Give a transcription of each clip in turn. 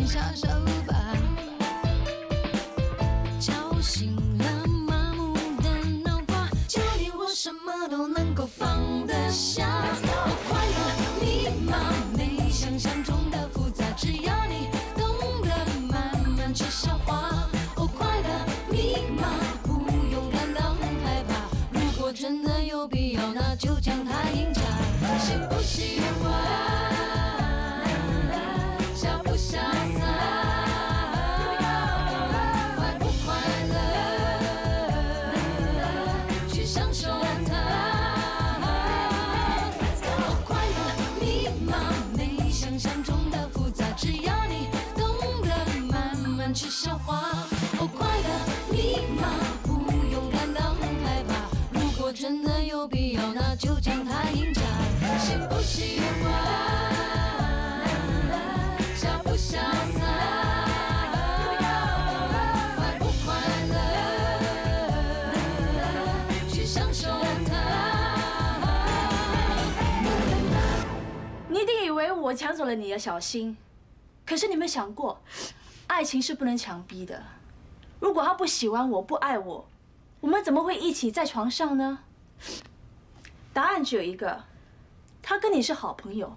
下手吧，叫醒了麻木的脑瓜，就连我什么都能够放得下。我快乐密码没想象中的复杂，只要你懂得慢慢去消化。我快乐密码不用感到很害怕，如果真的有必要，那就将它赢家。喜不喜欢？潇不潇洒？快不快乐？去享受它。我快乐密码没想象中的复杂，只要你懂得慢慢去消化。我快乐密码不用感到很害怕，如果真的有必要，那就将它赢家。喜不喜欢？潇不潇洒？快不快乐？去享受它。你一定以为我抢走了你的小心，可是你有没有想过，爱情是不能强逼的。如果他不喜欢我，不爱我，我们怎么会一起在床上呢？答案只有一个，他跟你是好朋友，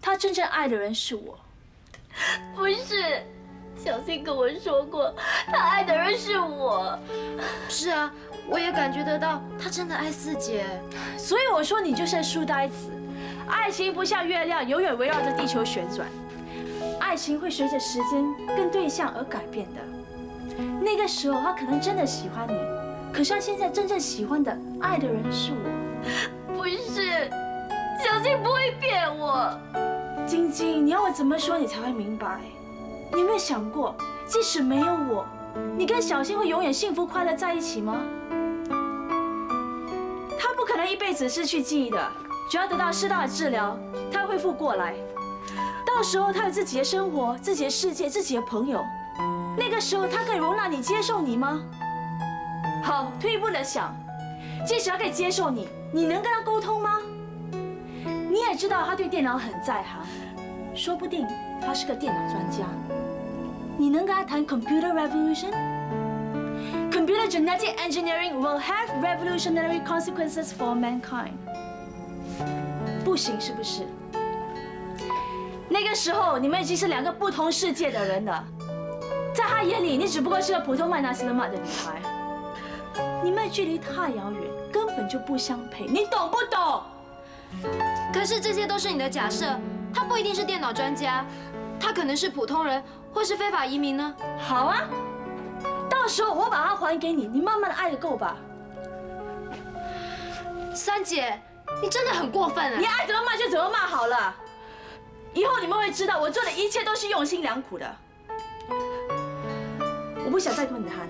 他真正爱的人是我。不是，小新跟我说过，他爱的人是我。是啊，我也感觉得到，他真的爱四姐。所以我说你就是书呆子。爱情不像月亮永远围绕着地球旋转，爱情会随着时间跟对象而改变的。那个时候他可能真的喜欢你，可是他现在真正喜欢的、爱的人是我。不是，小新不会骗我。晶晶，你要我怎么说你才会明白？你有没有想过，即使没有我，你跟小新会永远幸福快乐在一起吗？他不可能一辈子失去记忆的，只要得到适当的治疗，他会恢复过来。到时候他有自己的生活、自己的世界、自己的朋友，那个时候他可以容纳你、接受你吗？好，退一步的想，即使他可以接受你，你能跟他沟通吗？你也知道他对电脑很在行，说不定他是个电脑专家。你能跟他谈 computer revolution？ Computer genetic engineering will have revolutionary consequences for mankind。不行，是不是？那个时候你们已经是两个不同世界的人了，在他眼里，你只不过是个普通麦纳西勒玛的女孩。你们的距离太遥远，根本就不相配，你懂不懂？可是这些都是你的假设，他不一定是电脑专家，他可能是普通人，或是非法移民呢。好啊，到时候我把它还给你，你慢慢的爱得够吧。三姐，你真的很过分啊！你爱怎么骂就怎么骂好了。以后你们会知道，我做的一切都是用心良苦的。我不想再跟你谈，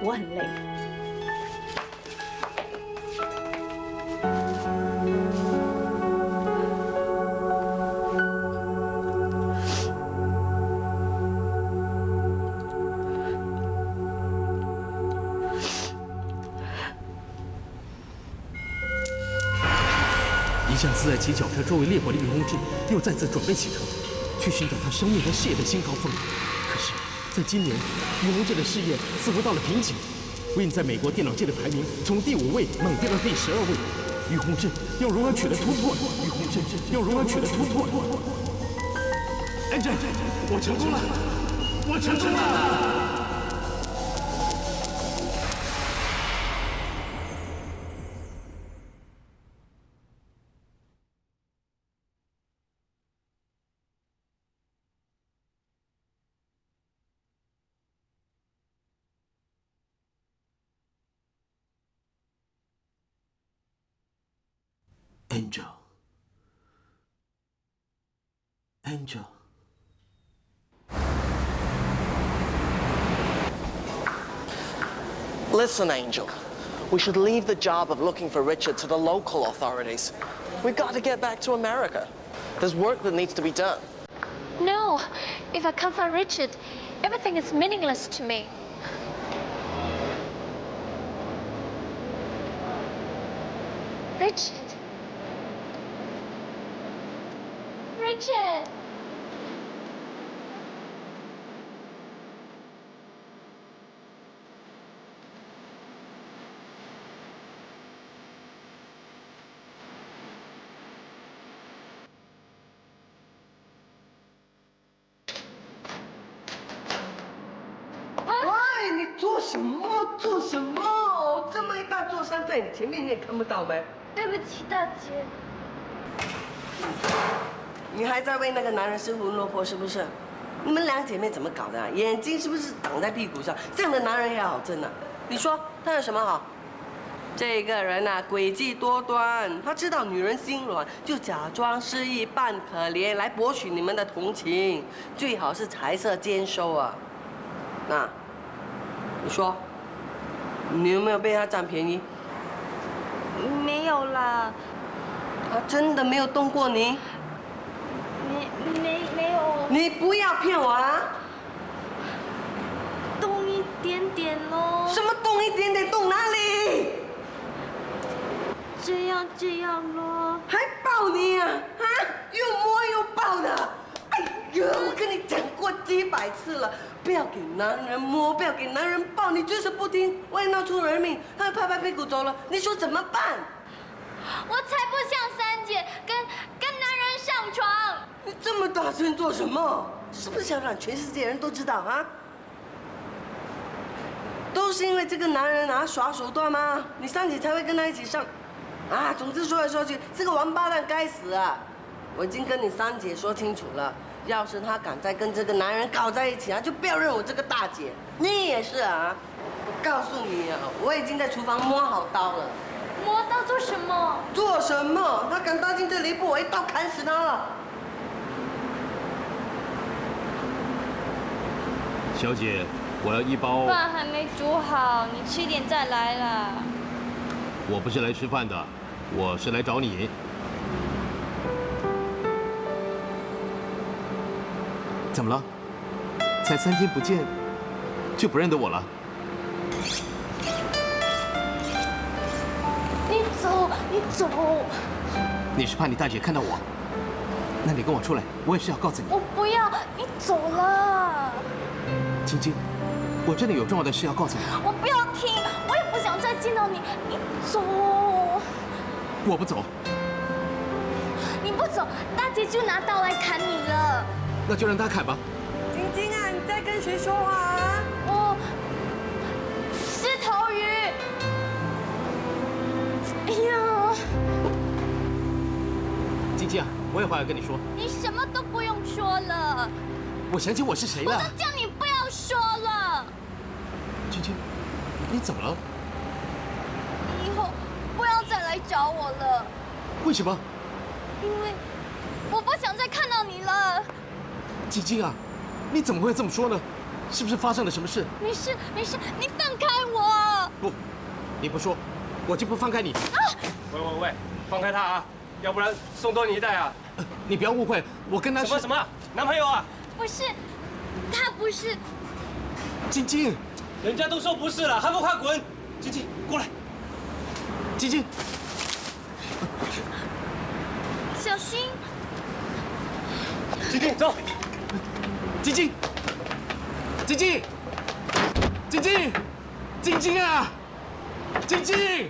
我很累。一向自爱骑脚车周围猎火的玉红志，又再次准备启程，去寻找他生命和事业的新高峰。可是，在今年，玉红志的事业似乎到了瓶颈。Win 在美国电脑界的排名从第5位猛跌到第12位。玉红志要如何取得突破？玉红志要如何取得突破 ？Angel， 我成功了！我成功了！ Angel。 Listen, Angel. We should leave the job of looking for Richard to the local authorities. We've got to get back to America. There's work that needs to be done. No, if I can't find Richard, everything is meaningless to me. Richard. Richard. 做什么？做什么？这么一大座山在你前面，你也看不到呗。对不起，大姐。你还在为那个男人失魂落魄是不是？你们两姐妹怎么搞的啊？眼睛是不是挡在屁股上？这样的男人也好争啊？你说他有什么好？这个人啊，诡计多端，他知道女人心软，就假装失忆扮可怜来博取你们的同情，最好是财色兼收啊。那，你说，你有没有被他占便宜？没有啦，他真的没有动过你？没有，你不要骗我啦！动一点点咯。什么动一点点，动哪里？这样咯。还抱你啊？啊，又摸又抱的。哎呦，我跟你讲过几百次了，不要给男人摸，不要给男人抱，你就是不听，万一闹出人命，他拍拍屁股走了，你说怎么办？我才不像三姐跟男人上床。你这么大声做什么？是不是想让全世界人都知道啊？都是因为这个男人啊耍手段吗？你三姐才会跟他一起上。啊，总之说来说去，这个王八蛋该死啊！我已经跟你三姐说清楚了，要是他敢再跟这个男人搞在一起啊，就不要认我这个大姐。你也是啊！我告诉你啊，我已经在厨房摸好刀了。摸刀做什么？做什么？他敢踏进这里一步，我一刀砍死他了。小姐，我要一包。饭还没煮好，你吃点再来啦。我不是来吃饭的，我是来找你。怎么了？才3天不见，就不认得我了？你走，你走。你是怕你大姐看到我？那你跟我出来，我也是要告诉你。我不要，你走了。晶晶，我真的有重要的事要告诉你。我不要听，我也不想再见到你。你走。我不走。你不走，大姐就拿刀来砍你了。那就让她砍吧。晶晶啊，你在跟谁说话啊？我狮头鱼。哎呀，晶晶啊，我有话要跟你说。你什么都不用说了。我想起我是谁我了。都叫你不要说了。晶晶，你怎么了？以后不要再来找我了。为什么？因为我不想再看到你了。晶晶啊，你怎么会这么说呢？是不是发生了什么事？没事没事，你放开我。不，你不说，我就不放开你。喂，放开他啊，要不然送多你一袋啊！你不要误会，我跟他是什么男朋友啊？不是，他不是。晶晶，人家都说不是了，还不快滚！晶晶，过来。晶晶，小心。晶晶，走。晶晶，晶晶，晶晶，晶晶啊，晶晶。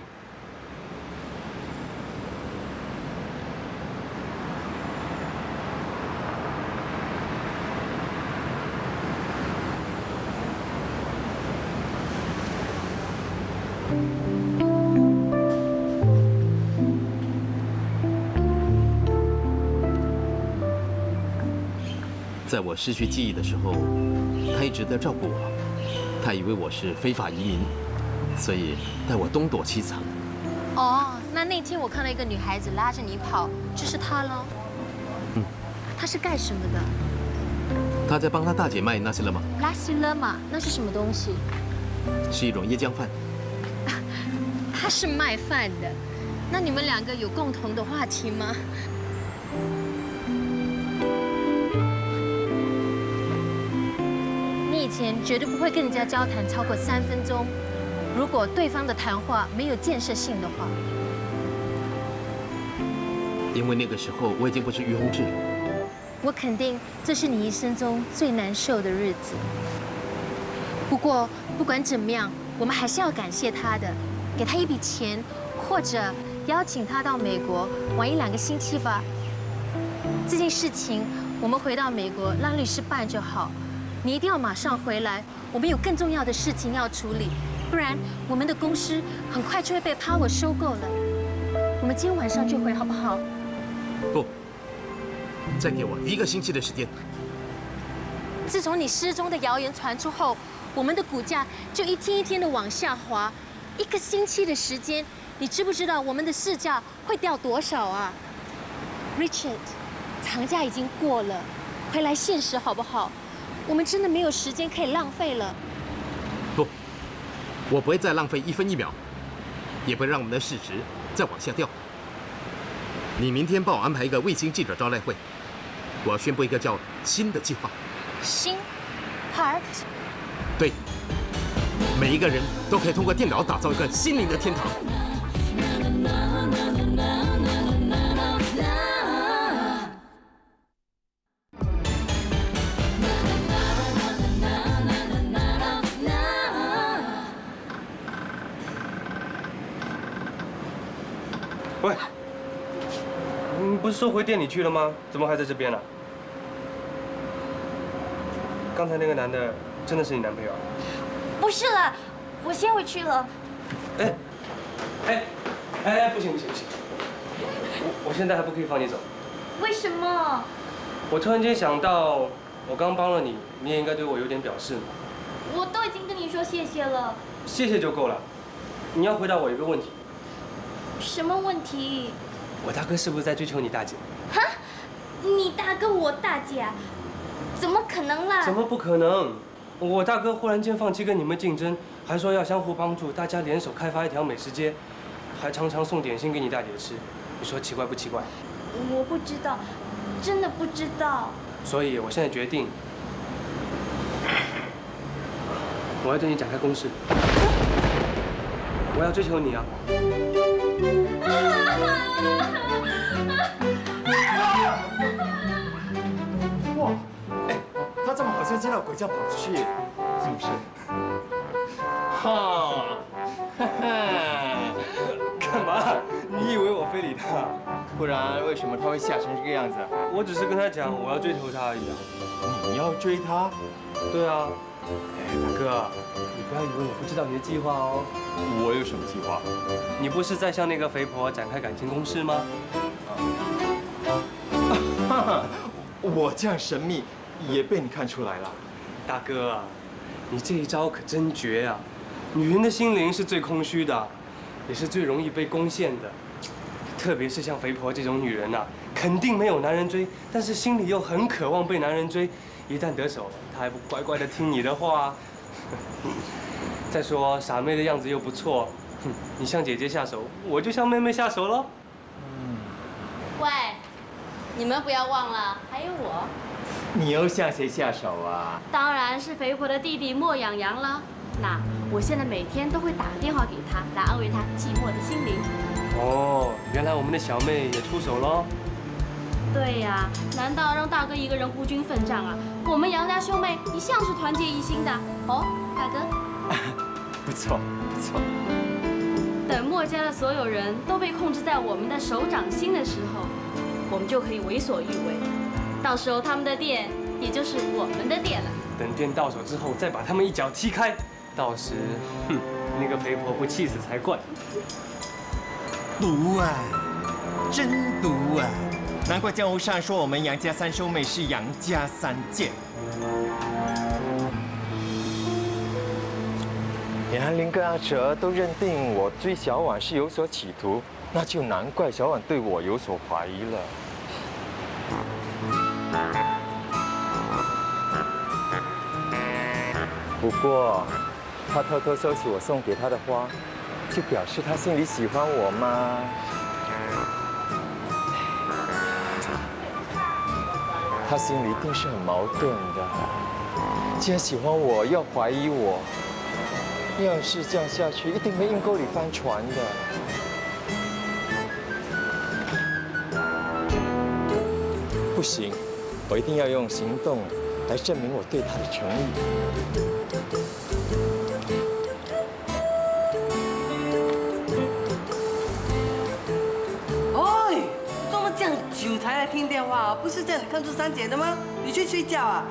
在我失去记忆的时候，他一直在照顾我。他以为我是非法移民，所以带我东躲西藏。哦，那天我看到一个女孩子拉着你跑，就是她喽。嗯。她是干什么的？他在帮他大姐卖那些了吗？拉西勒玛，那是什么东西？是一种椰浆饭。她是卖饭的。那你们两个有共同的话题吗？以前绝对不会跟人家交谈超过3分钟，如果对方的谈话没有建设性的话。因为那个时候我已经不是于洪志了。我肯定这是你一生中最难受的日子。不过不管怎么样，我们还是要感谢他的，给他一笔钱，或者邀请他到美国玩1-2个星期吧。这件事情我们回到美国让律师办就好。你一定要马上回来，我们有更重要的事情要处理，不然我们的公司很快就会被 Power 收购了。我们今天晚上就回好不好？不，再给我1个星期的时间。自从你失踪的谣言传出后，我们的股价就一天一天的往下滑。1个星期的时间，你知不知道我们的市价会掉多少啊 ？Richard， 长假已经过了，回来现实好不好？我们真的没有时间可以浪费了。不，我不会再浪费1分1秒，也不会让我们的市值再往下掉。你明天帮我安排一个卫星记者招待会，我要宣布一个叫新的计划。新 Heart。对，每一个人都可以通过电脑打造一个心灵的天堂。喂，你不是说回店里去了吗？怎么还在这边呢？刚才那个男的真的是你男朋友？不是了，我先回去了。不行！我现在还不可以放你走。为什么？我突然间想到，我刚帮了你，你也应该对我有点表示嘛。我都已经跟你说谢谢了。谢谢就够了。你要回答我一个问题。什么问题？我大哥是不是在追求你大姐？哈？你大哥我大姐啊？怎么可能啦？怎么不可能？我大哥忽然间放弃跟你们竞争，还说要相互帮助，大家联手开发一条美食街，还常常送点心给你大姐吃。你说奇怪不奇怪？我不知道，真的不知道。所以我现在决定，我要对你展开攻势。我要追求你啊！哇，哎，他这么好像见到鬼叫跑出去，是不是？哈，干嘛？你以为我非礼他？不然为什么他会吓成这个样子？我只是跟他讲我要追求他而已啊。你要追他？对啊。哎，大哥，你不要以为我不知道你的计划哦。我有什么计划？你不是在向那个肥婆展开感情攻势吗？哈哈，我这样神秘也被你看出来了。大哥啊，你这一招可真绝啊！女人的心灵是最空虚的，也是最容易被攻陷的。特别是像肥婆这种女人啊，肯定没有男人追，但是心里又很渴望被男人追。一旦得手，她还不乖乖的听你的话。再说傻妹的样子又不错，你向姐姐下手，我就向妹妹下手喽。喂，你们不要忘了，还有我。你又向谁下手啊？当然是肥婆的弟弟莫养羊了。那我现在每天都会打个电话给他，来安慰他寂寞的心灵。哦，原来我们的小妹也出手喽。对呀，难道让大哥一个人孤军奋战啊？我们杨家兄妹一向是团结一心的哦，大哥。不错，不错。等莫家的所有人都被控制在我们的手掌心的时候，我们就可以为所欲为。到时候他们的店也就是我们的店了。等店到手之后，再把他们一脚踢开，到时，那个肥婆不气死才怪。毒啊，真毒啊！难怪江湖上说我们杨家三兄妹是杨家三剑。连安林跟阿哲都认定我追小婉是有所企图，那就难怪小婉对我有所怀疑了。不过，他偷偷收起我送给他的花，就表示他心里喜欢我吗？他心里一定是很矛盾的。既然喜欢我，要怀疑我，要是这样下去，一定会阴沟里翻船的。不行，我一定要用行动来证明我对他的诚意。这样久才来听电话，不是叫你看出三姐的吗？你去睡觉啊！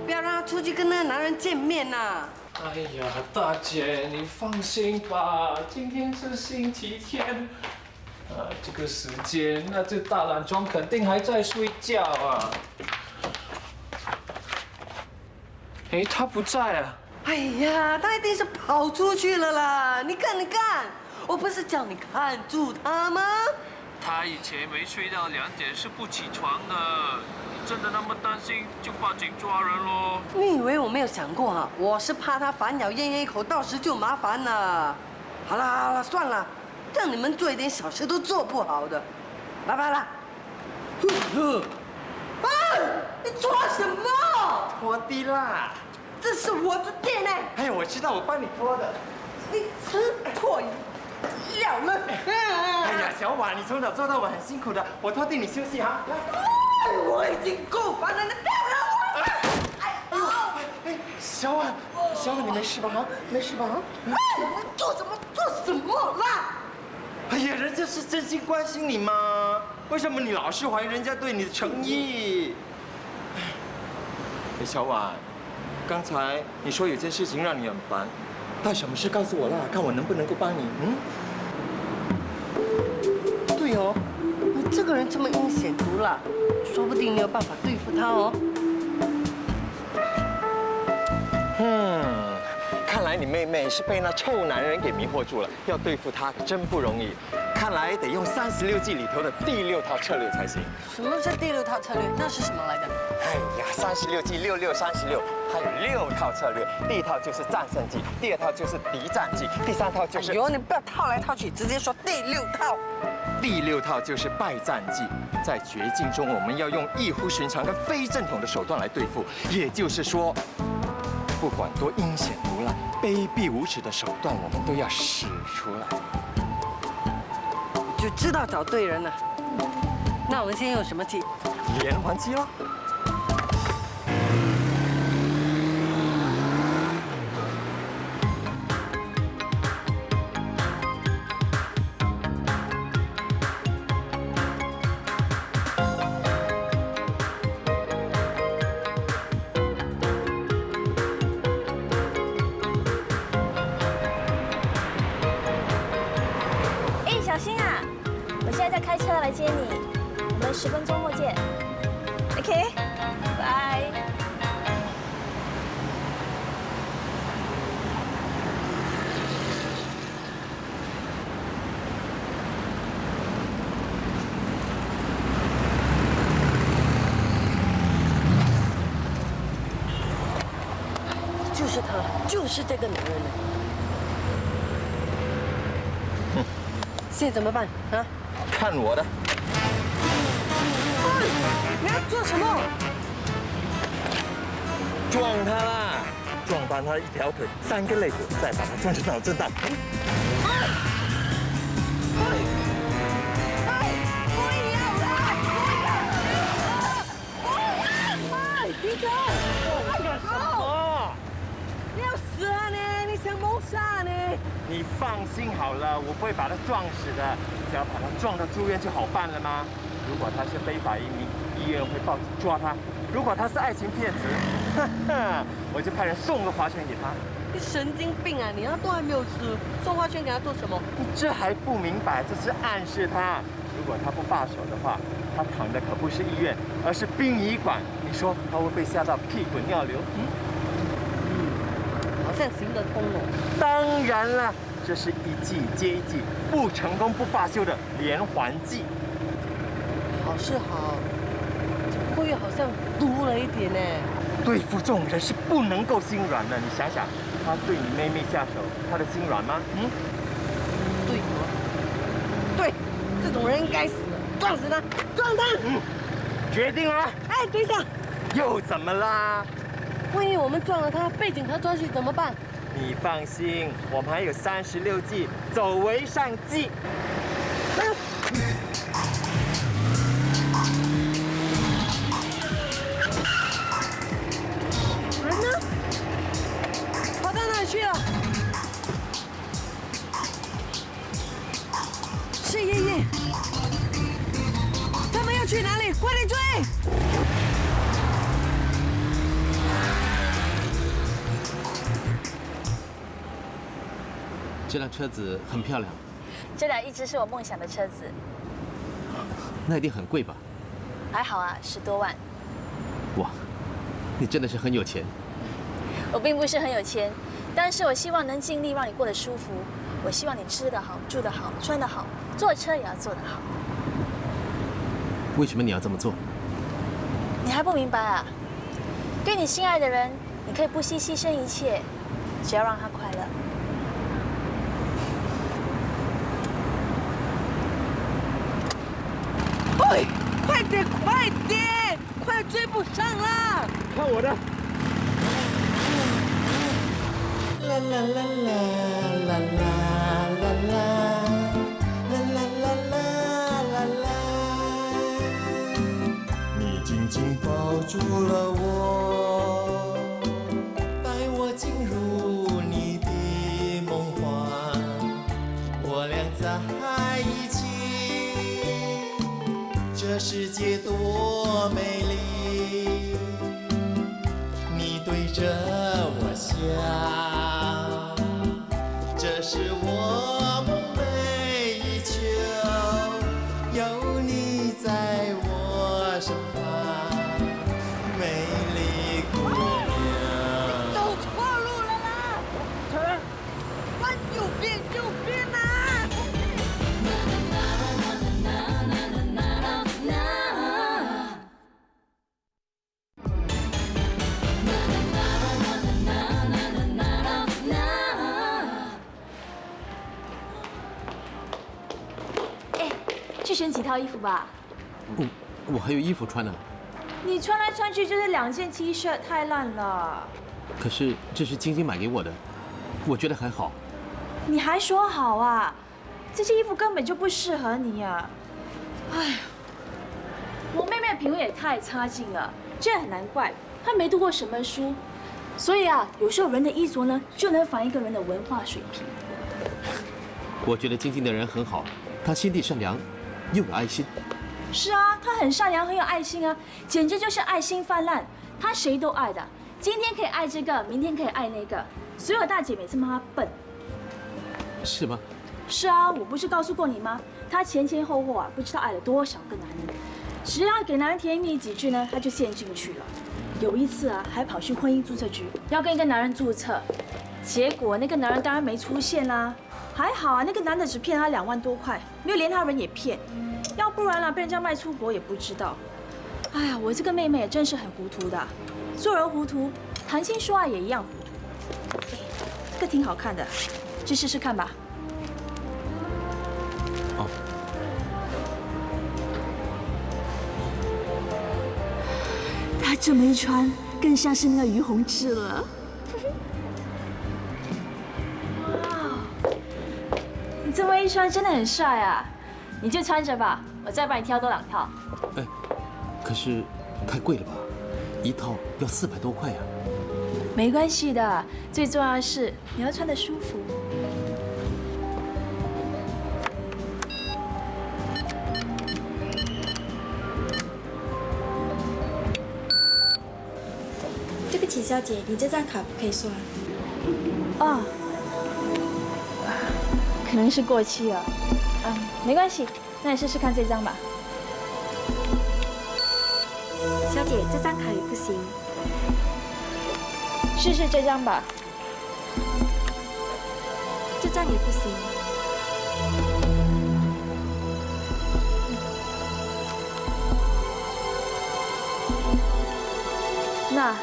不要让他出去跟那个男人见面呐。哎呀，大姐，你放心吧，今天是星期天，这个时间，那这大懒装肯定还在睡觉啊。哎，他不在啊。哎呀，他一定是跑出去了啦！你看，我不是叫你看住他吗？他以前没睡到2点是不起床的。你真的那么担心，就报警抓人喽？你以为我没有想过啊？我是怕他反咬咽咽一口，到时就麻烦了。好了，算了，让你们做一点小事都做不好的，拜拜啦。啊！你做什么？拖地啦！这是我的店呢。哎呀，我知道，我帮你拖的。你吃错药了。哎呀，小婉，你从早做到晚很辛苦的，我拖地你休息哈。我已经够烦了，你不要惹我！哎，小婉，你没事吧？哈，没事吧？哎，我做什么啦？哎呀，人家是真心关心你嘛，为什么你老是怀疑人家对你的诚意？哎，小婉，刚才你说有件事情让你很烦，到底什么事告诉我啦，看我能不能够帮你。对哦，你这个人这么阴险毒辣，说不定你有办法对付他哦。看来你妹妹是被那臭男人给迷惑住了，要对付他可真不容易。看来得用36计里头的第6套策略才行。什么是第6套策略？那是什么来的？哎呀，36计6636，它有6套策略。第1套就是战胜计，第2套就是敌战计，第3套就是……哎呦，你不要套来套去，直接说第6套。第6套就是败战计，在绝境中我们要用异乎寻常跟非正统的手段来对付，也就是说，不管多阴险毒辣、卑鄙无耻的手段，我们都要使出来。就知道找对人了。那我们先用什么计？连环计咯。开车来接你，我们10分钟后见。OK， 拜。就是他，就是这个男人呢。现在怎么办啊？看我的！你要做什么？撞他啦！撞断他1条腿、3个肋骨，再把他撞成脑震荡。敌人！干什么？你要死啊你！你想谋杀你？你放心好了，我不会把他撞死的，只要把他撞到住院就好办了吗？如果他是非法移民，医院会报警抓他；如果他是爱情骗子，我就派人送个花圈给他。你神经病啊！你他都还没有死，送花圈给他做什么？你这还不明白？这是暗示他，如果他不罢手的话，他躺的可不是医院，而是殡仪馆。你说他会被吓到屁滚尿流？好像行得通哦。当然了，这是一计接一计，不成功不罢休的连环计。好是好，只不过又好像毒了一点呢。对付这种人是不能够心软的。你想想，他对你妹妹下手，他的心软吗？对，这种人应该死，撞死他，撞他。决定了。哎，等一下，又怎么啦？万一我们撞了他，被警察抓去怎么办？你放心，我们还有36计，走为上计。人呢？跑到哪里去了？是爷爷。他们要去哪里？快点追！这辆车子很漂亮，这辆一直是我梦想的车子。那一定很贵吧？还好啊，10多万。哇，你真的是很有钱。我并不是很有钱，但是我希望能尽力让你过得舒服。我希望你吃得好，住得好，穿得好，坐车也要坐得好。为什么你要这么做？你还不明白啊？对你心爱的人，你可以不惜牺牲一切，只要让他快乐。喂，快点，快点，快追不上了！看我的！啦啦啦啦啦啦啦啦啦啦！你紧紧抱住了我，带我进入你的梦幻，我俩在一起。这世界多美丽，你对着我笑，这是我梦寐以求，有你在我身旁，美丽姑娘。走错路了啦！小人，往右边，右边啊！去选几套衣服吧。我还有衣服穿呢。你穿来穿去就是2件 T 恤，太烂了。可是这是晶晶买给我的，我觉得还好。你还说好啊？这些衣服根本就不适合你啊！哎呀，我妹妹的品味也太差劲了，这也很难怪，她没读过什么书。所以啊，有时候人的衣着呢，就能反映一个人的文化水平。我觉得晶晶的人很好，她心地善良，又有爱心。是啊，她很善良，很有爱心啊，简直就是爱心泛滥。她谁都爱的，今天可以爱这个，明天可以爱那个。所有大姐每次骂她笨。是吗？是啊，我不是告诉过你吗？她前前后后啊，不知道爱了多少个男人。只要给男人甜言蜜语几句呢，她就陷进去了。有一次啊，还跑去婚姻注册局要跟一个男人注册，结果那个男人当然没出现啦。还好啊，那个男的只骗她2万多块，没有连他人也骗。要不然啦，被人家卖出国也不知道。哎呀，我这个妹妹也真是很糊涂的，做人糊涂，谈情说爱也一样糊涂。哎，这个挺好看的，去试试看吧。哦。她这么一穿，更像是那个于洪志了。哇，你这么一穿真的很帅啊！你就穿着吧，我再帮你挑多2套。哎，可是太贵了吧？一套要400多块呀。没关系的，最重要的是你要穿得舒服。对不起，小姐，你这张卡不可以刷。哦，可能是过期了。没关系，那你试试看这张吧。小姐，这张卡也不行。试试这张吧。这张也不行。那，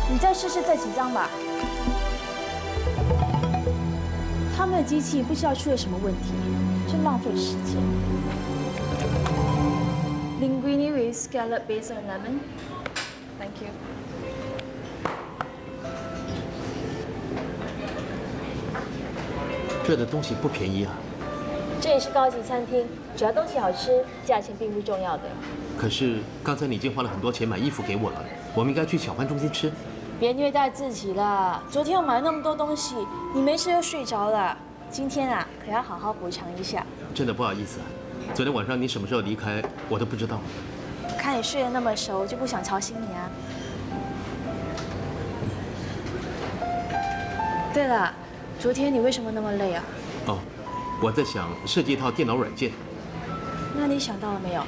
你再试试这几张吧。他们的机器不知道出了什么问题，真浪费时间。Linguine with scallop based on lemon. Thank you. 这的东西不便宜啊。这也是高级餐厅，只要东西好吃，价钱并不重要的。可是刚才你已经花了很多钱买衣服给我了，我们应该去小贩中心吃。别虐待自己了，昨天我买了那么多东西，你没吃就睡着了。今天啊，可要好好补偿一下。真的不好意思，昨天晚上你什么时候离开，我都不知道。看你睡得那么熟，就不想吵醒你啊。对了，昨天你为什么那么累啊？哦，我在想设计一套电脑软件，那你想到了没有？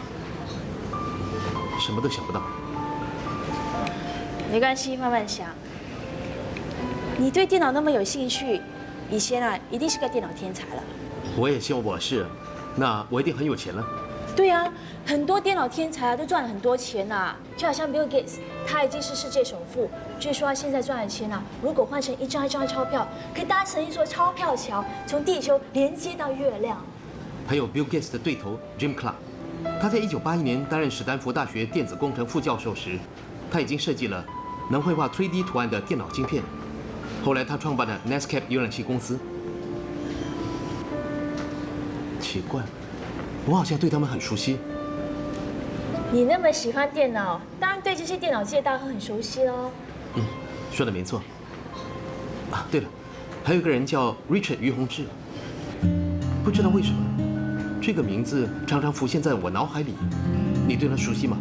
什么都想不到。没关系，慢慢想。你对电脑那么有兴趣，以前啊一定是个电脑天才了。我也希望我是，那我一定很有钱了。对啊，很多电脑天才啊都赚了很多钱呐，就好像 Bill Gates， 他已经是世界首富。据说他现在赚的钱啊，如果换成一张一张的钞票，可以搭成一座钞票桥，从地球连接到月亮。还有 Bill Gates 的对头 Jim Clark， 他在1981年担任史丹福大学电子工程副教授时，他已经设计了能绘画 3D 图案的电脑晶片。后来他创办了 Netscape 浏览器公司。奇怪，我好像对他们很熟悉。你那么喜欢电脑，当然对这些电脑界大亨很熟悉喽。说的没错。啊，对了，还有一个人叫 Richard 于洪志，不知道为什么，这个名字常常浮现在我脑海里。你对他熟悉吗？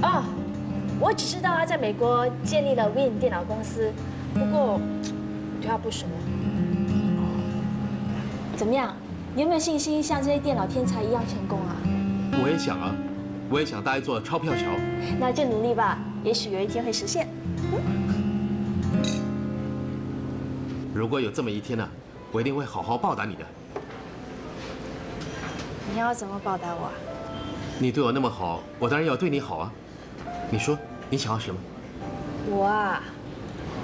哦，我只知道他在美国建立了 Win 电脑公司，不过我对他不熟。怎么样？你有没有信心像这些电脑天才一样成功啊？我也想啊，我也想搭一座钞票桥。那就努力吧，也许有一天会实现。如果有这么一天呢，我一定会好好报答你的。你要怎么报答我啊？你对我那么好，我当然要对你好啊。你说你想要什么？我啊，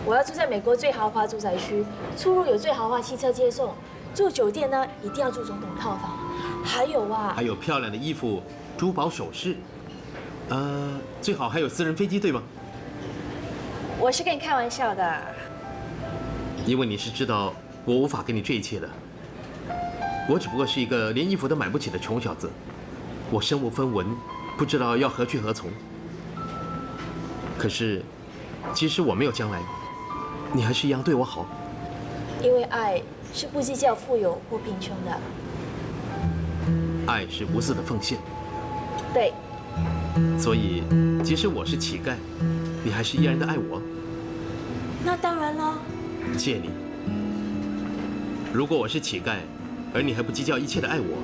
我要住在美国最豪华住宅区，出入有最豪华汽车接送，住酒店呢一定要住总统套房。还有啊，还有漂亮的衣服、珠宝首饰，最好还有私人飞机，对吗？我是跟你开玩笑的。因为你是知道我无法给你这一切的，我只不过是一个连衣服都买不起的穷小子，我身无分文，不知道要何去何从。可是，即使我没有将来，你还是一样对我好。因为爱是不计较富有或贫穷的。爱是无私的奉献。对。所以，即使我是乞丐，你还是依然的爱我。那当然了。借你。如果我是乞丐，而你还不计较一切的爱我，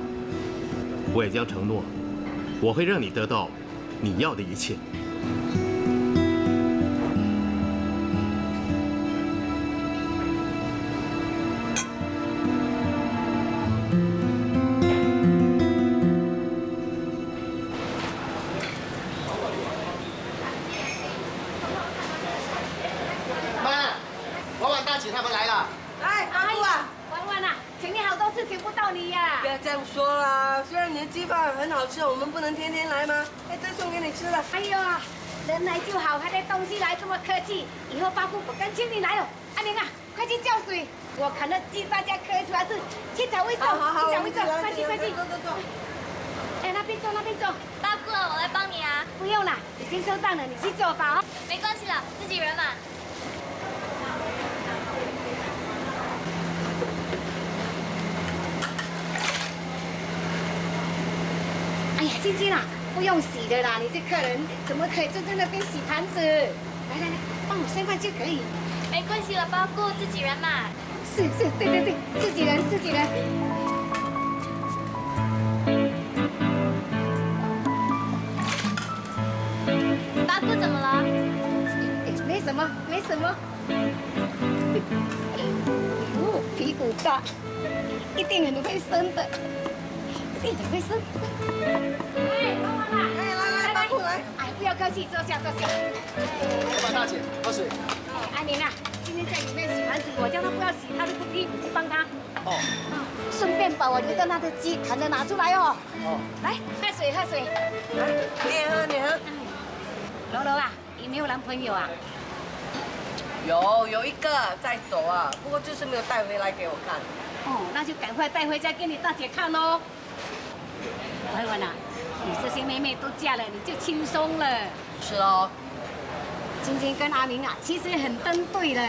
我也将承诺，我会让你得到你要的一切。他们来了。哎，阿姑啊，婉婉啊，请你好多次请不到你呀。不要这样说啦，虽然你的鸡饭很好吃，我们不能天天来吗？哎，这送给你吃了。哎呦啊，人来就好，还带东西来，这么客气，以后八姑不敢请你来了。阿明啊，快去叫水，我看到鸡大家可以出来吃，去找位坐，去找位坐，快去快去。走走走。哎，那边坐那边坐。八姑啊，我来帮你啊。不用了，已经收档了，你去做吧。没关系啦，自己人嘛。哎呀，晶晶啊，不用洗的啦，你这客人怎么可以坐在那边洗盘子？来来来，帮我先饭就可以。没关系了，八姑，自己人嘛。是，对对对，自己人自己人。八姑怎么了？没什么，没什么。哦，屁股大，一定很会生的。一定很会生。哎，帮忙啦！哎，来，八姑来。哎，不要客气，坐下坐下。老板大姐，喝水。阿明啊，今天在里面洗盘子，我叫他不要洗，他都不听，你去帮他。哦。顺便把我留的那只鸡砍了拿出来哦。哦。来，喝水喝水。来，你也喝你喝。柔柔啊，你没有男朋友啊？有一个在走啊，不过就是没有带回来给我看。哦，那就赶快带回家给你大姐看喽。文文啊，你这些妹妹都嫁了，你就轻松了。是哦。晶晶跟阿明啊，其实很登对了。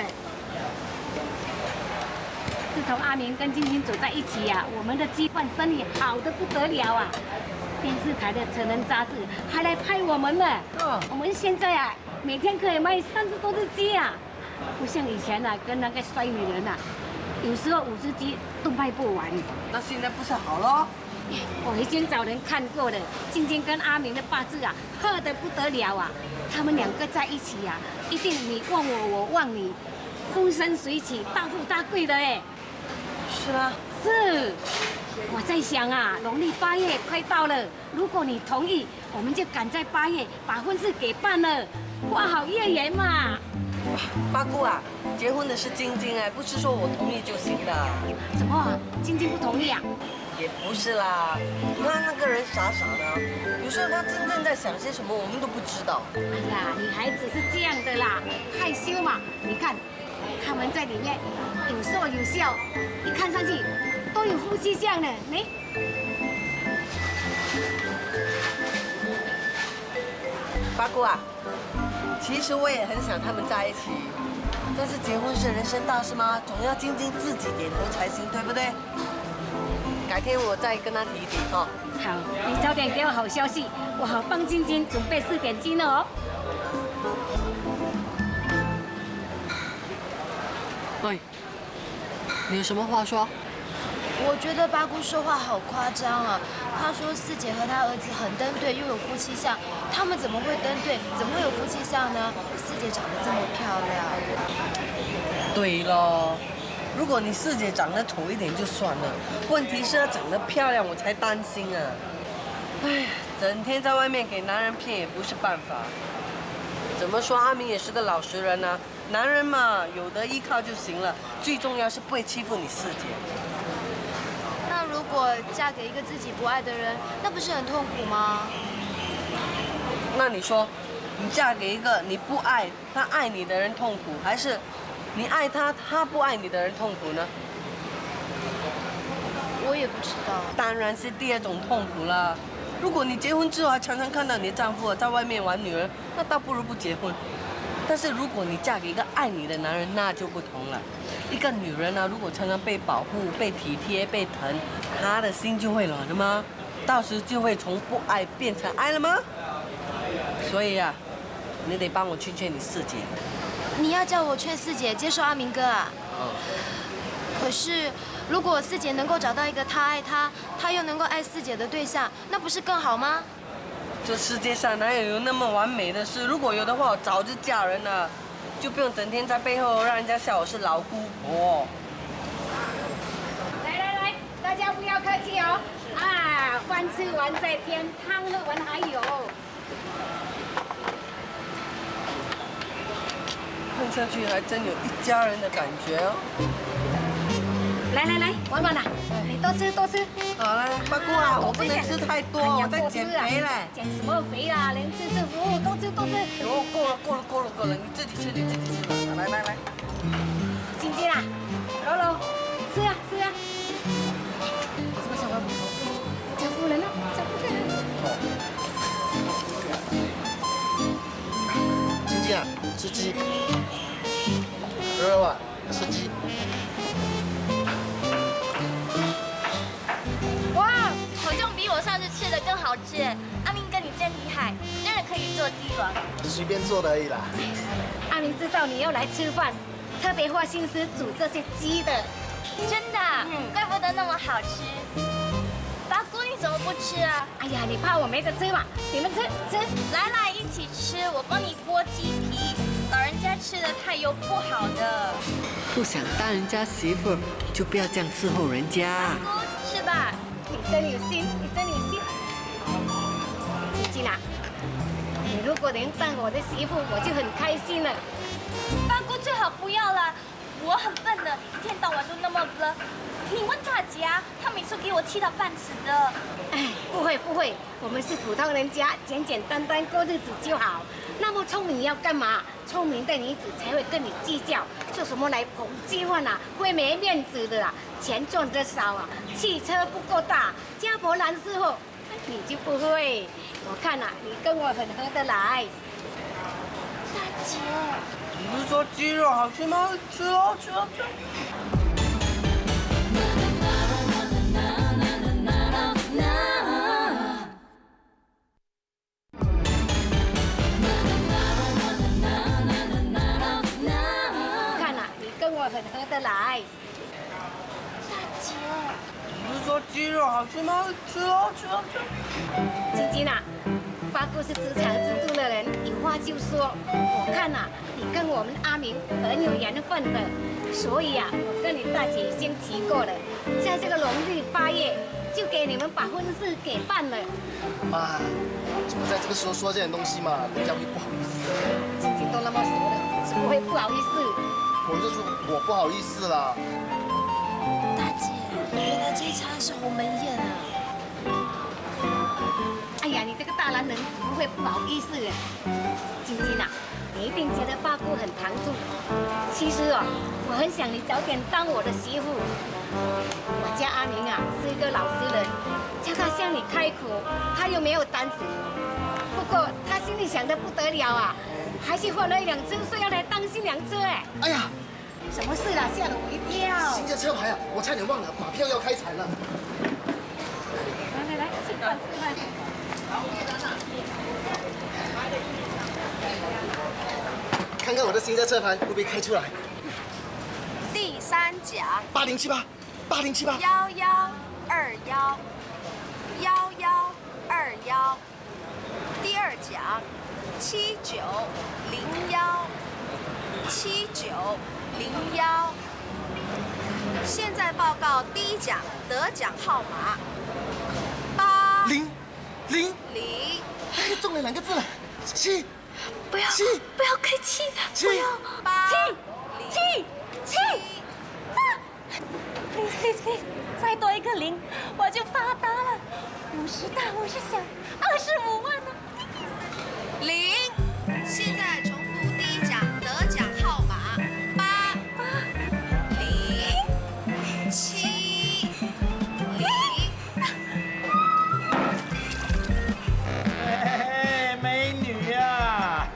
自从阿明跟晶晶走在一起呀，我们的鸡饭生意好得不得了啊！电视台的成人杂志还来拍我们呢。我们现在啊，每天可以卖30多只鸡啊，不像以前啊，跟那个衰女人啊，有时候50集都卖不完。那现在不是好了？我已经找人看过了，晶晶跟阿明的八字啊，合得不得了啊！他们2个在一起啊，一定你忘我，我忘你，风生水起，大富大贵的哎。是吗？是。我在想啊，农历8月快到了，如果你同意，我们就赶在8月把婚事给办了，花好月圆嘛。八姑啊，结婚的是晶晶哎，不是说我同意就行的。什么啊？晶晶不同意啊？也不是啦，你看那个人傻傻的，有时候他真正在想些什么，我们都不知道。哎呀，女孩子是这样的啦，害羞嘛。你看，他们在里面有说有笑，一看上去都有夫妻相呢。你，八姑啊，其实我也很想他们在一起，但是结婚是人生大事吗？总要晶晶自己点头才行，对不对？改天我再跟他提一提哦。好，你早点给我好消息，我好帮晶晶准备4点金了哦。喂，你有什么话说？我觉得八姑说话好夸张啊！她说4姐和她儿子很登对，又有夫妻相，他们怎么会登对？怎么会有夫妻相呢？4姐长得这么漂亮。对咯。如果你4姐长得丑一点就算了，问题是她长得漂亮，我才担心啊！哎，整天在外面给男人骗也不是办法。怎么说，阿明也是个老实人啊，男人嘛，有得依靠就行了，最重要是不会欺负你4姐。那如果嫁给一个自己不爱的人，那不是很痛苦吗？那你说，你嫁给一个你不爱他爱你的人痛苦，还是你爱他，他不爱你的人痛苦呢？我也不知道。当然是第2种痛苦啦。如果你结婚之后还常常看到你的丈夫在外面玩女人，那倒不如不结婚。但是如果你嫁给一个爱你的男人，那就不同了。一个女人呢，如果常常被保护、被体贴、被疼，她的心就会软了吗？到时就会从不爱变成爱了吗？所以啊，你得帮我劝劝你4姐。你要叫我劝4姐接受阿明哥啊？可是，如果4姐能够找到一个她爱她，她又能够爱4姐的对象，那不是更好吗？这世界上哪有那么完美的事？如果有的话，我早就嫁人了，就不用整天在背后让人家笑我是老姑婆。来，大家不要客气哦。啊，饭吃完在添，汤喝完还有。看上去还真有一家人的感觉哦。来，玩啦，你多吃。好了，八姑啊，我不能吃太多，我在减肥嘞。减什么肥啊？能吃就服，多吃。哦，够了，你自己吃了。来。晶晶啊，柔，吃啊。什么小老婆？叫夫人了，叫夫人。晶晶啊，吃鸡。柔啊，吃鸡。哇，好像比我上次吃的更好吃。阿明哥你真厉害，真的可以做帝王。随便做的而已啦。阿明知道你要来吃饭，特别花心思煮这些鸡的。真的，怪不得那么好吃。八姑你怎么不吃啊？哎呀，你怕我没得吃嘛？你们吃。来，一起吃，我帮你剥鸡皮。老人家吃的太油不好的。不想当人家媳妇，就不要这样伺候人家。是吧？你真有心。晶晶啊，你如果能当我的媳妇，我就很开心了。八姑最好不要啦，我很笨的，一天到晚都那么了。你问大姐啊，她每次给我气到半死的。哎，不会，我们是普通人家，简简单单过日子就好。那么聪明要干嘛？聪明的女子才会跟你计较，做什么来捧鸡饭啊？会没面子的啦，钱赚得少啊，汽车不够大，家婆难伺候，你就不会。我看啊，你跟我很合得来。大姐，你不是说鸡肉好吃吗？吃哦。看啊，你跟我很合得来。说鸡肉好吃吗？吃哦，吃哦，吃。晶晶啊，八姑是直肠直肚的人，有话就说。我看啊，你跟我们阿明很有缘分的，所以啊，我跟你大姐先提过了，在这个农历8月，就给你们把婚事给办了。妈，怎么在这个时候说这点东西嘛？人家会不好意思。晶晶都那么熟了，怎么会不好意思？我就说我不好意思啦。大姐，原来这一餐是鸿门宴啊！哎呀，你这个大男人怎么会不好意思啊？晶晶啊，你一定觉得八姑很唐突。其实哦，我很想你早点当我的媳妇。我家阿明啊是一个老实人，叫他向你开口，他又没有胆子。不过他心里想的不得了啊，还去换了一辆车，说要来当新娘车哎。哎呀，什么事啦？吓了我一跳。新的车牌啊，我差点忘了，马票要开彩了。来，吃饭吃饭。看看我的新的车牌会不会开出来？第3甲8078，8078。1121，1121。第2甲7901，7901。现在报告第1奖得奖号码0，中了2个字了，7。不要开气，不要7。please， 再多一个0，我就发达了，50大50小，25万呢。0。现在重复第1奖得奖号码807。美女呀，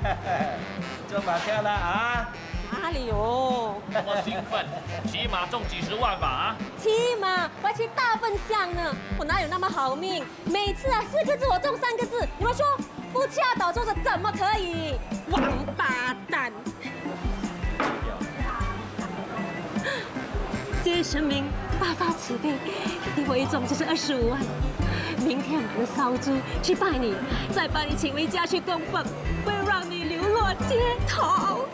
中马票了啊！哪里有？这么兴奋，起码中几10万吧啊！起码我还去大笨象呢，我哪有那么好命？每次啊4个字我中3个字，你们说不恰到做的怎么可以？王八蛋！谢神明大发慈悲，给我一中就是25万。明天我们烧猪去拜你，再把你请回家去供奉，不会让你流落街头。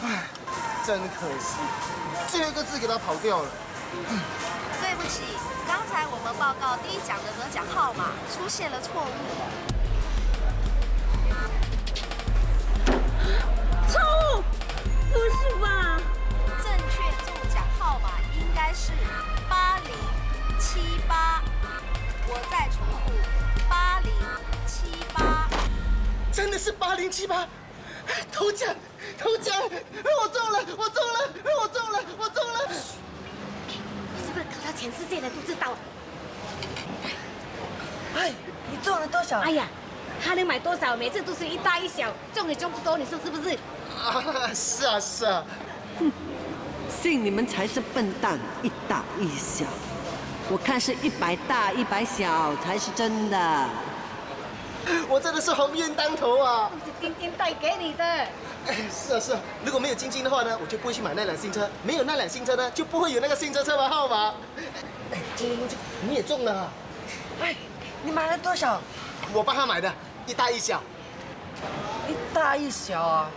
唉，真可惜，最后一个字给他跑掉了。对不起，刚才我们报告第1奖的得奖号码出现了错误。错误？不是吧？正确中奖号码应该是8078。我再重复，8078。真的是8078，头奖！我中了！是不是搞到全世界人都知道？哎，你中了多少？哎呀，他能买多少？每次都是1大1小，中也中不多，你说是不是？啊，是啊。信你们才是笨蛋，1大1小。我看是100大100小才是真的。我真的是鸿运当头啊！是晶晶带给你的。是啊，如果没有晶晶的话呢，我就不会去买那辆新车；没有那辆新车呢，就不会有那个新车车牌号码。哎，晶晶，你也中了。哎，你买了多少？我帮他买的，1大1小。1大1小啊，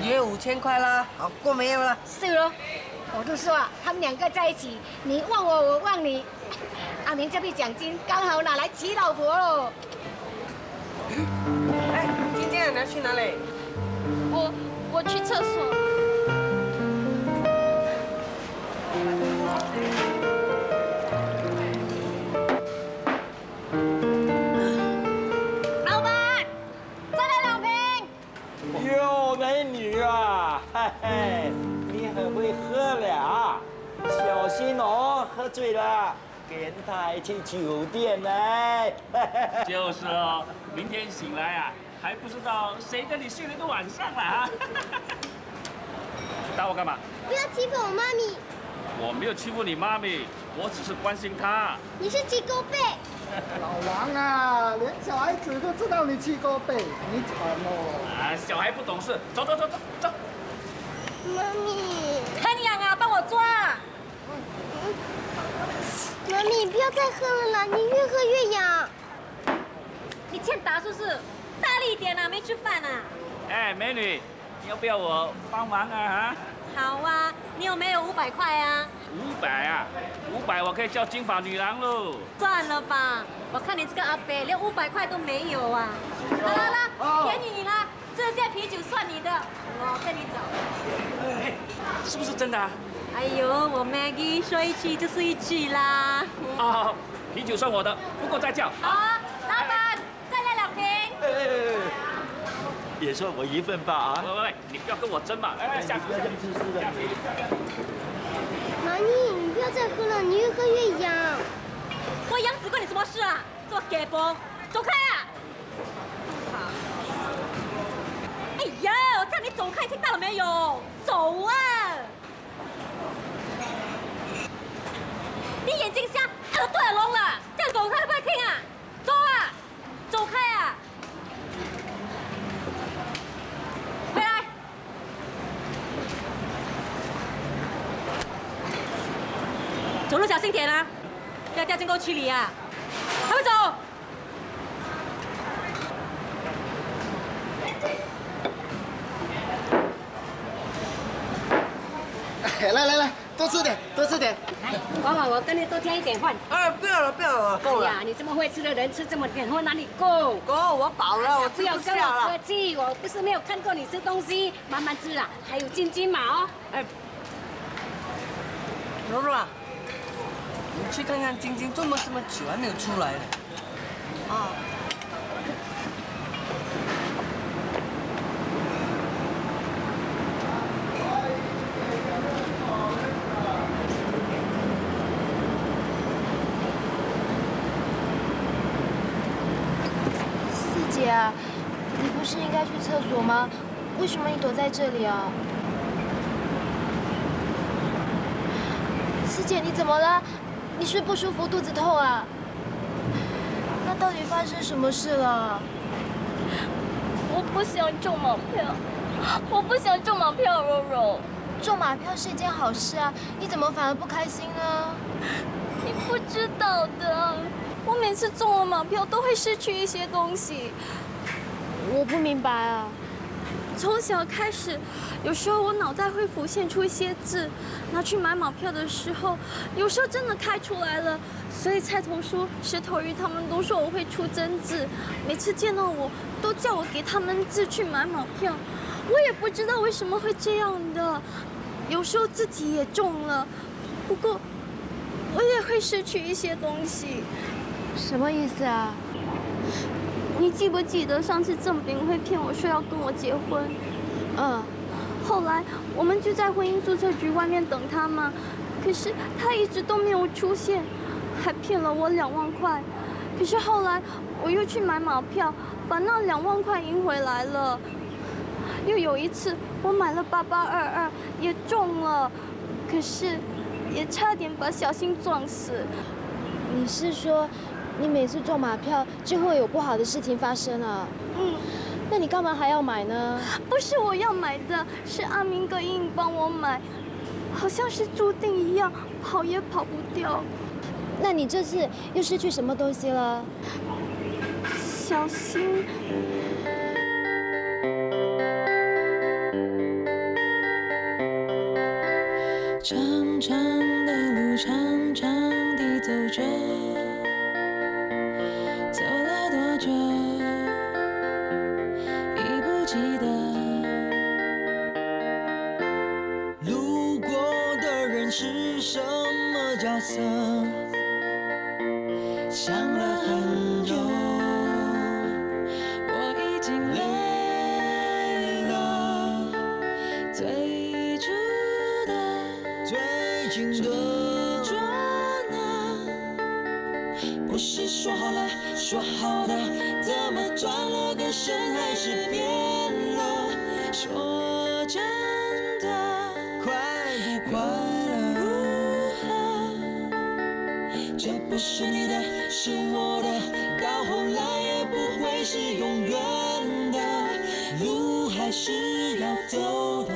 也有5000块啦，好过没有了？是咯，我就说啊，他们2个在一起，你忘我，我忘你。阿明这笔奖金刚好拿来娶老婆喽。哎，今天你要去哪里？我去厕所。老板，再来2瓶。哟，美女啊，嘿嘿，你很会喝了啊，小心哦，喝醉了跟他去酒店来。就是哦，明天醒来啊，还不知道谁跟你睡了个晚上了啊！打我干嘛？不要欺负我妈咪！我没有欺负你妈咪，我只是关心她。你是鸡狗背！老王啊，连小孩子都知道你鸡狗背，你惨哦！啊，小孩不懂事，走。妈咪，很痒啊，帮我抓。妈咪，不要再喝了啦，你越喝越痒。你欠打是不是？大力一点啊，没吃饭啊。哎，美女，你要不要我帮忙啊？好啊，你有没有500块啊500啊，500我可以叫金发女郎喽。算了吧，我看你这个阿伯连500块都没有啊。好了，便宜你啦，这些啤酒算你的，我跟你走。哎，是不是真的啊？哎呦，我 Maggie 说一句就是一句啦。啊，啤酒算我的，不够再叫。好啊，老板，再来2瓶。也算我一份吧啊！喂，你不要跟我争嘛！哎，下不要这么自私的。妈咪，你不要再喝了，你越喝越痒。我痒死关你什么事啊？这么给风，走开啊！哎呀，我叫你走开，听到了没有？走啊！你眼睛瞎，耳朵也聋了，这样走开会不会听啊？走啊！走开啊！回来！走路小心点啊，不要掉进沟渠里啊！还会走？来，多吃点，多吃点。来，我跟你多添一点饭。哎，不要了，够了。哎呀，你这么会吃的人，吃这么点饭哪里够？够，我饱了，我不要跟我客气，我不是没有看过你吃东西，慢慢吃啊，还有金鸡毛哦。哎，柔柔啊，你去看看晶晶这么久还没有出来呢。啊。四姐啊，你不是应该去厕所吗？为什么你躲在这里啊？四姐，你怎么了？你是不舒服，肚子痛啊？那到底发生什么事了？我不想中马票，我不想中马票，柔柔。中马票是一件好事啊，你怎么反而不开心呢？你不知道的，我每次中了马票都会失去一些东西。我不明白啊。从小开始，有时候我脑袋会浮现出一些字，拿去买马票的时候，有时候真的开出来了。所以菜头叔、石头鱼他们都说我会出真字，每次见到我都叫我给他们字去买马票。我也不知道为什么会这样的，有时候自己也中了，不过我也会失去一些东西。什么意思啊？你记不记得上次郑炳会骗我说要跟我结婚？后来我们就在婚姻注册局外面等他嘛，可是他一直都没有出现，还骗了我2万块。可是后来我又去买马票，把那2万块赢回来了。又有一次我买了8822，也中了，可是也差点把小新撞死。你是说，你每次中马票就会有不好的事情发生啊？那你干嘛还要买呢？不是我要买的，是阿明哥硬帮我买，好像是注定一样，跑也跑不掉。那你这次又失去什么东西了？小新。长长的路，长长地走着，走了多久已不记得。路过的人是什么角色？想了很久，我已经累了，最初最近的转啊，不是说好了，说好的，怎么转了个身还是变了？说真的，快不快乐？如何？这不是你的，是我的，到后来也不会是永远的，路还是要走的。